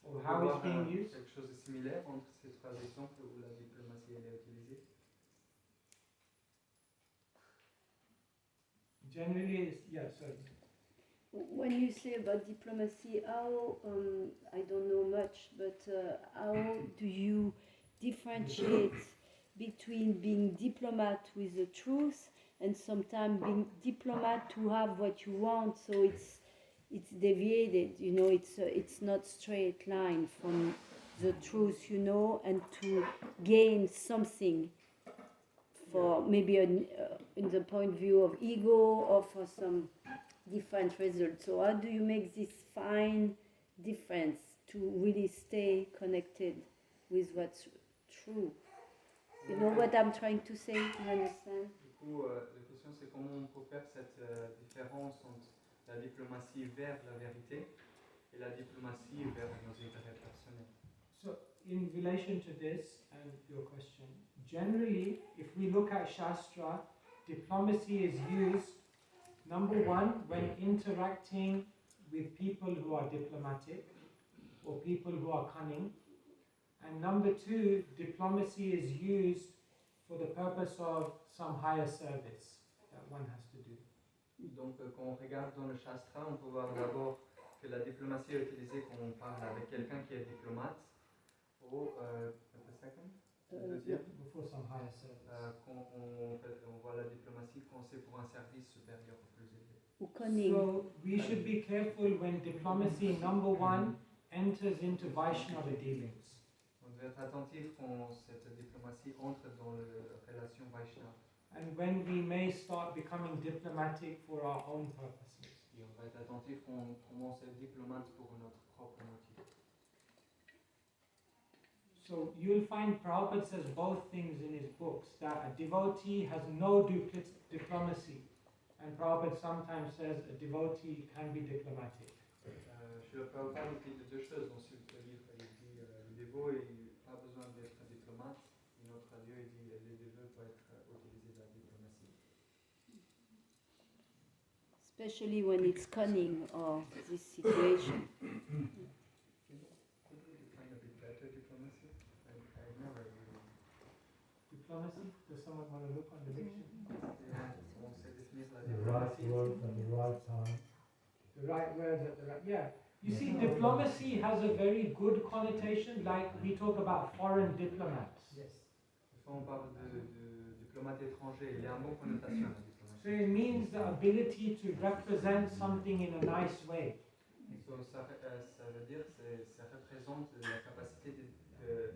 Or how it's being used? Quelque chose de similaire entre ces trois exemples où la diplomatie elle est utilisée. Generally, sorry. When you say about diplomacy, how, I don't know much, but how do you differentiate between being diplomat with the truth and sometimes being diplomat to have what you want, so it's deviated, it's not straight line from the truth, and to gain something for maybe in the point of view of ego or for some different results. So how do you make this fine difference to really stay connected with what's true? You know what I'm trying to say? You understand? Du coup, la question c'est comment on peut faire cette différence entre la diplomatie vers la vérité et la diplomatie vers nos intérêts personnels. So, in relation to this and your question, generally, if we look at Shastra, diplomacy is used, number one, when interacting with people who are diplomatic or people who are cunning. And number two, diplomacy is used for the purpose of some higher service that one has to do. Donc, quand on regarde dans le Shastra, on peut voir d'abord que la diplomatie est utilisée quand on parle avec quelqu'un qui est diplomate, ou, the second, deuxième, Before some higher service. quand on voit la diplomatie quand c'est pour un service supérieur ou plus élevé. Ou cunning. So, we should be careful when diplomacy, number one, enters into Vaishnava dealings. On doit être attentif quand cette diplomatie entre dans la relation Vaishnava. And when we may start becoming diplomatic for our own purposes. Et on va être attentif quand on commence à être diplomate pour notre propre motif. So you'll find Prabhupada says both things in his books, that a devotee has no diplomacy, and Prabhupada sometimes says a devotee can be diplomatic. Je Prabhupada dit deux choses dans ce livre. Il dit le dévot n'a pas besoin d'être diplomate. Et notre Dieu il dit le dévot doit utiliser la diplomatie. Especially when it's cunning or this situation. Diplomacy? Does someone want to look on the dictionary? The right word at the right time. The right words at the right... Yeah. You see, diplomacy has a very good connotation, like we talk about foreign diplomats. Yes. Quand on parle de diplomate étranger, il y a une bonne connotation à la diplomatie. So it means the ability to represent something in a nice way. So, ça veut dire que ça représente la capacité de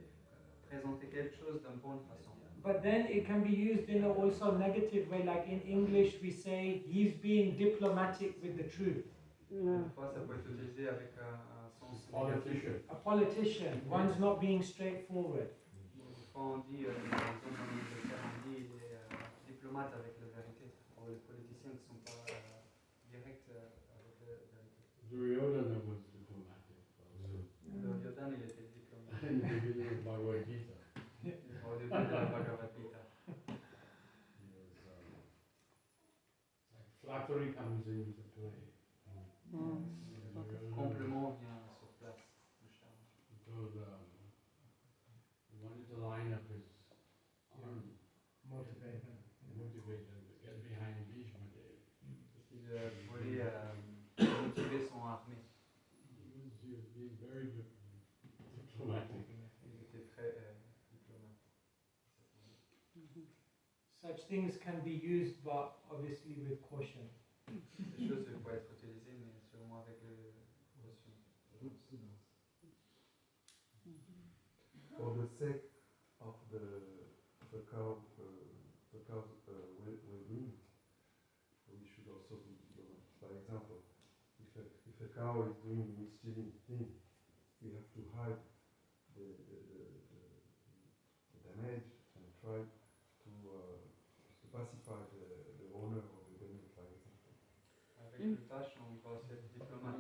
présenter quelque chose d'une bonne façon. But then it can be used in a also negative way, like in English we say, he's being diplomatic with the truth. Des fois, ça peut être utilisé avec un sens négatif. A politician, one's not being straightforward. Des fois, on dit, par exemple, en Angleterre, on dit il est diplomate avec la vérité, ou les politiciens qui ne sont pas directs avec la vérité. Duryodhana was diplomatic. Duryodhana, il était diplomate. In the beginning of Bhagavad Gita. Au début de la Bhagavad Gita. He was like flattery comes into play. Le complément vient sur place, le charme. Because we wanted to line up his army, Motivated. motivate them to get behind Bhishma Dev. Il voulait motiver son armée. He was being very diplomatic. Il était très diplomate. Such things can be used, but obviously with caution. Ces choses peuvent être utilisées, mais sûrement avec caution. For the sake of the cow's well-being, we should also be diplomatic. For example, if a cow is doing a mischievous thing, we have to hide the damage and try to pacify the owner of the damage, for example. Avec le vache, on doit aussi être diplomate.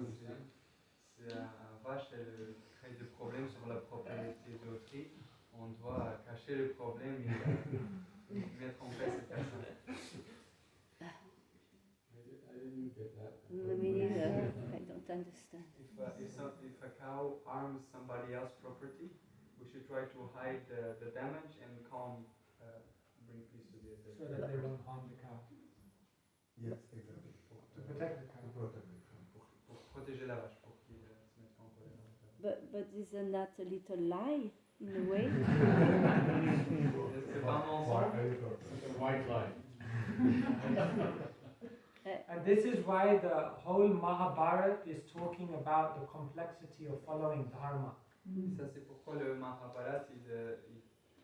Si un vache elle crée des problèmes sur la propriété d'autrui, on doit cacher le problème et mettre en paix cette personne. I didn't get that. Me neither. I don't understand. If a cow harms somebody else's property, we should try to hide the damage and calm, bring peace to the So that they won't harm the cow. Yes, exactly. To protect the cow. To protect the cow. pour protéger la vache, pour qu'il se mette pas en colère. But isn't that a little lie in a way? C'est pas un mensonge. It's a white lie. And this is why the whole Mahabharata is talking about the complexity of following Dharma. Ça c'est pourquoi le Mahabharata,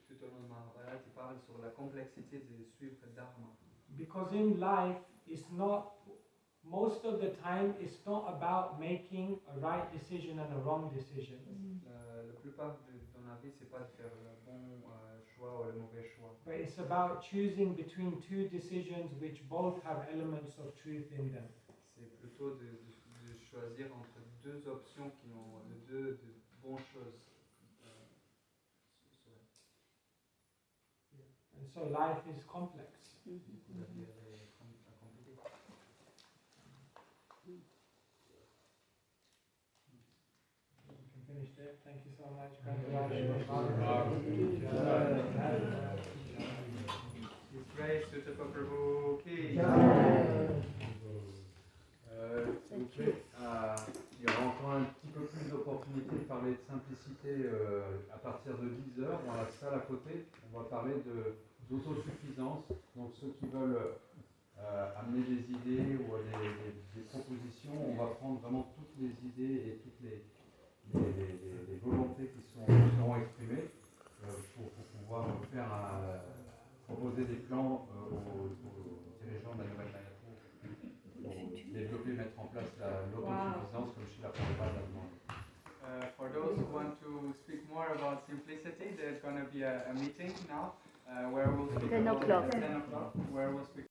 tout au long du Mahabharata, il parle sur la complexité de suivre le Dharma. Because in life, it's not, most of the time, it's not about making a right decision and a wrong decision. La plupart dans la vie, c'est pas de faire le bon choix ou le mauvais choix. But it's about choosing between two decisions which both have elements of truth in them. C'est plutôt de choisir entre deux options qui ont deux bonnes choses. And so life is complex. La vie est compliquée. We can finish there. Thank you so much. His Grace Sutapa Prabhu ki. S'il vous plaît, il y aura encore un petit peu plus d'opportunité de parler de simplicité à partir de 10 heures dans la salle à côté. On va parler d'autosuffisance. Donc ceux qui veulent amener des idées ou des propositions, on va prendre vraiment toutes les idées et toutes les volontés qui seront exprimées pour pouvoir proposer des plans aux dirigeants de la nouvelle Mayapur pour développer, mettre en place l'autosuffisance comme Srila Prabhupada l'a demandé. For those who want to speak more about simplicity, there's going to be a meeting now where we'll speak 10 about o'clock. 10 o'clock, where we'll speak